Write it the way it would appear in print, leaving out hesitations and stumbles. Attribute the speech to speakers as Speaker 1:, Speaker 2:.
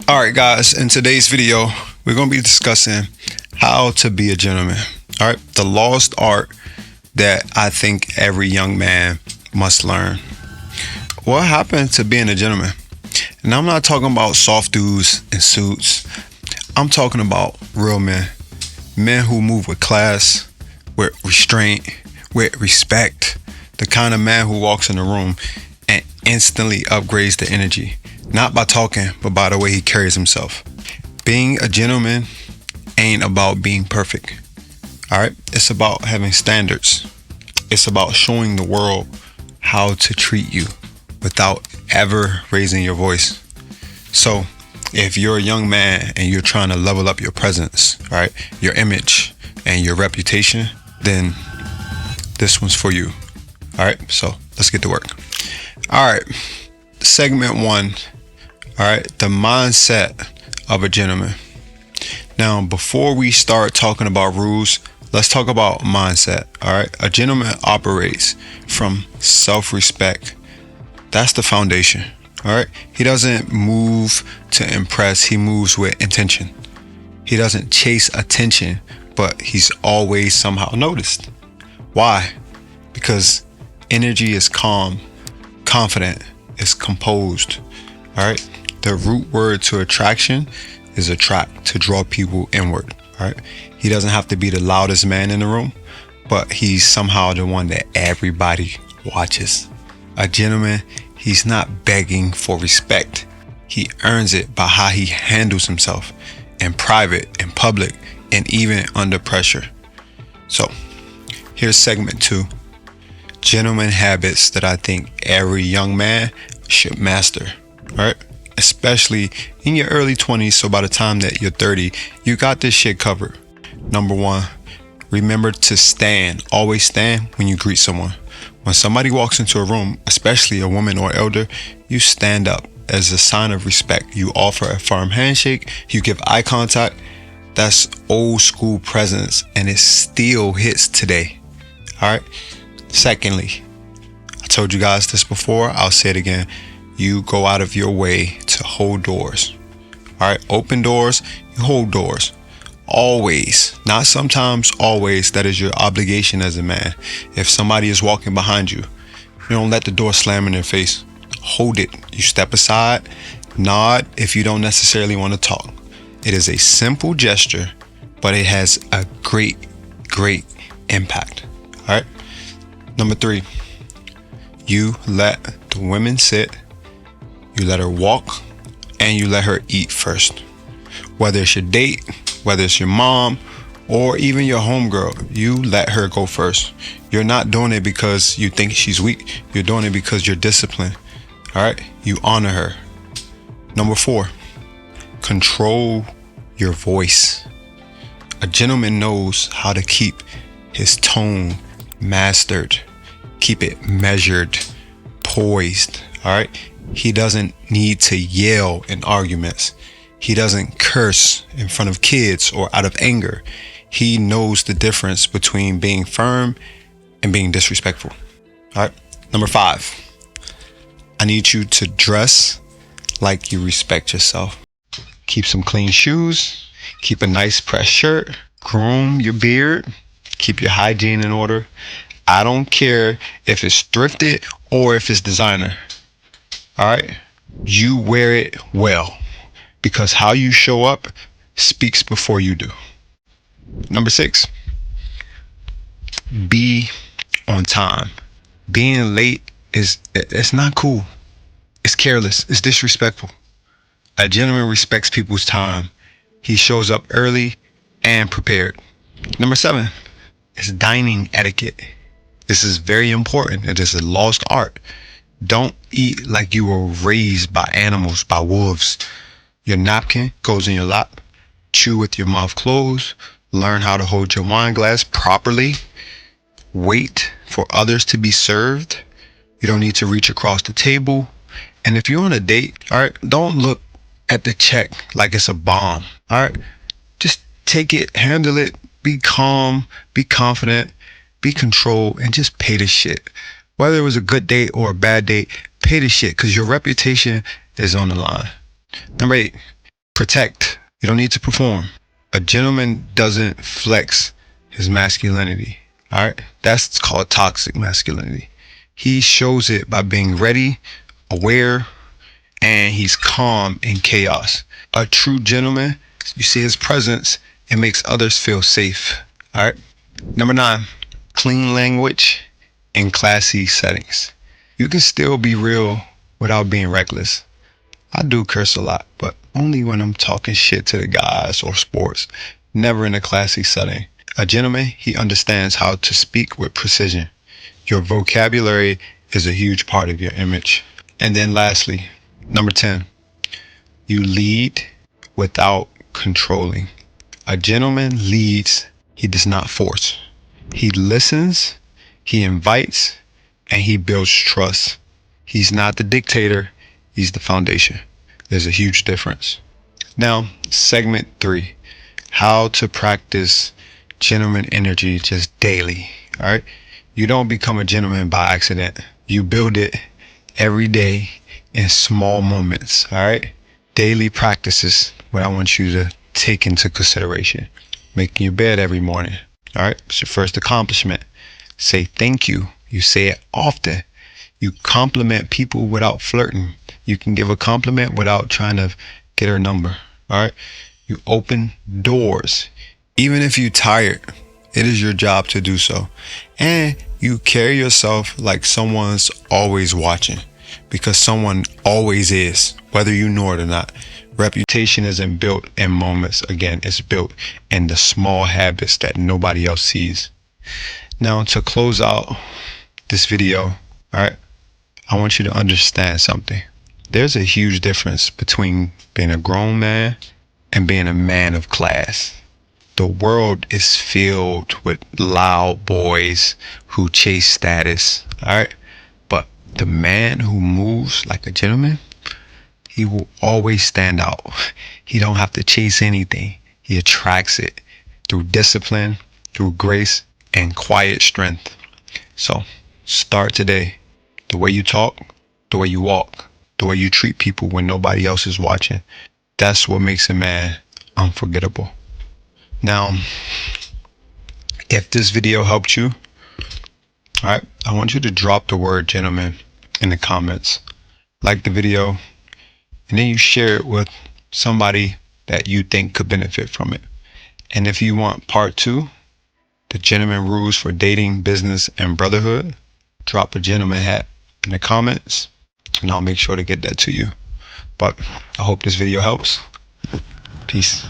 Speaker 1: All right, guys, in today's video, we're going to be discussing how to be a gentleman. All right, the lost art that I think every young man must learn. What happened to being a gentleman? And I'm not talking about soft dudes in suits. I'm talking about real men. Men who move with class, with restraint, with respect. The kind of man who walks in the room and instantly upgrades the energy. Not by talking, but by the way he carries himself. Being a gentleman ain't about being perfect. All right? It's about having standards. It's about showing the world how to treat you without ever raising your voice. So, if you're a young man and you're trying to level up your presence, all right, your image and your reputation, then this one's for you. All right? So, let's get to work. All right. Segment 1. All right, the mindset of a gentleman. Now, before we start talking about rules, let's talk about mindset. All right, a gentleman operates from self-respect. That's the foundation. All right, he doesn't move to impress, he moves with intention. He doesn't chase attention, but he's always somehow noticed. Why? Because energy is calm, confident, is composed. All right. The root word to attraction is attract, to draw people inward. All right. He doesn't have to be the loudest man in the room, but he's somehow the one that everybody watches. A gentleman, he's not begging for respect. He earns it by how he handles himself in private, in public, and even under pressure. So here's segment 2. Gentleman habits that I think every young man should master. All right. Especially in your early 20s, so by the time that you're 30, you got this shit covered. Number 1, remember to stand. Always stand when you greet someone. When somebody walks into a room, especially a woman or elder, you stand up as a sign of respect. You offer a firm handshake. You give eye contact. That's old school presence, and it still hits today. All right. Secondly, I told you guys this before. I'll say it again. You go out of your way to hold doors. All right, open doors, you hold doors. Always, not sometimes, always. That is your obligation as a man. If somebody is walking behind you, you don't let the door slam in their face. Hold it. You step aside, nod if you don't necessarily want to talk. It is a simple gesture, but it has a great impact. All right. Number 3, you let the women sit. You let her walk, and you let her eat first. Whether it's your date, whether it's your mom, or even your homegirl, you let her go first. You're not doing it because you think she's weak. You're doing it because you're disciplined. All right? You honor her. Number 4, control your voice. A gentleman knows how to keep his tone mastered, keep it measured, poised. All right? He doesn't need to yell in arguments. He doesn't curse in front of kids or out of anger. He knows the difference between being firm and being disrespectful. All right. Number 5, I need you to dress like you respect yourself. Keep some clean shoes. Keep a nice pressed shirt. Groom your beard. Keep your hygiene in order. I don't care if it's thrifted or if it's designer. All right, you wear it well, because how you show up speaks before you do. Number 6, be on time. Being late it's not cool. It's careless. It's disrespectful. A gentleman respects people's time. He shows up early and prepared. Number 7 is dining etiquette. This is very important. It is a lost art. Don't eat like you were raised by animals, by wolves. Your napkin goes in your lap. Chew with your mouth closed. Learn how to hold your wine glass properly. Wait for others to be served. You don't need to reach across the table. And if you're on a date, all right, don't look at the check like it's a bomb. All right, just take it, handle it, be calm, be confident, be controlled, and just pay the shit. Whether it was a good date or a bad date, pay the shit, because your reputation is on the line. Number 8, Protect. You don't need to perform. A gentleman doesn't flex his masculinity. All right. That's called toxic masculinity. He shows it by being ready, aware, and he's calm in chaos. A true gentleman, you see his presence, it makes others feel safe. All right. Number 9, clean language in classy settings. You can still be real without being reckless. I do curse a lot, but only when I'm talking shit to the guys or sports, never in a classy setting. A gentleman, he understands how to speak with precision. Your vocabulary is a huge part of your image. And then lastly, number 10, you lead without controlling. A gentleman leads, he does not force. He listens, he invites, and he builds trust. He's not the dictator, he's the foundation. There's a huge difference. Now, segment 3, how to practice gentleman energy just daily. All right. You don't become a gentleman by accident. You build it every day in small moments. All right. Daily practices, what I want you to take into consideration. Making your bed every morning. All right. It's your first accomplishment. Say thank you. You say it often. You compliment people without flirting. You can give a compliment without trying to get her number. All right. You open doors. Even if you're tired, it is your job to do so. And you carry yourself like someone's always watching, because someone always is, whether you know it or not. Reputation isn't built in moments. Again, it's built in the small habits that nobody else sees. Now, to close out this video, all right, I want you to understand something. There's a huge difference between being a grown man and being a man of class. The world is filled with loud boys who chase status, all right? But the man who moves like a gentleman, he will always stand out. He don't have to chase anything. He attracts it through discipline, through grace, and quiet strength. So start today. The way you talk, the way you walk, the way you treat people when nobody else is watching. That's what makes a man unforgettable. Now, if this video helped you, all right, I want you to drop the word gentleman in the comments. Like the video, and then you share it with somebody that you think could benefit from it. And if you want part 2, the gentleman rules for dating, business, and brotherhood, drop a gentleman hat in the comments, and I'll make sure to get that to you. But I hope this video helps. Peace.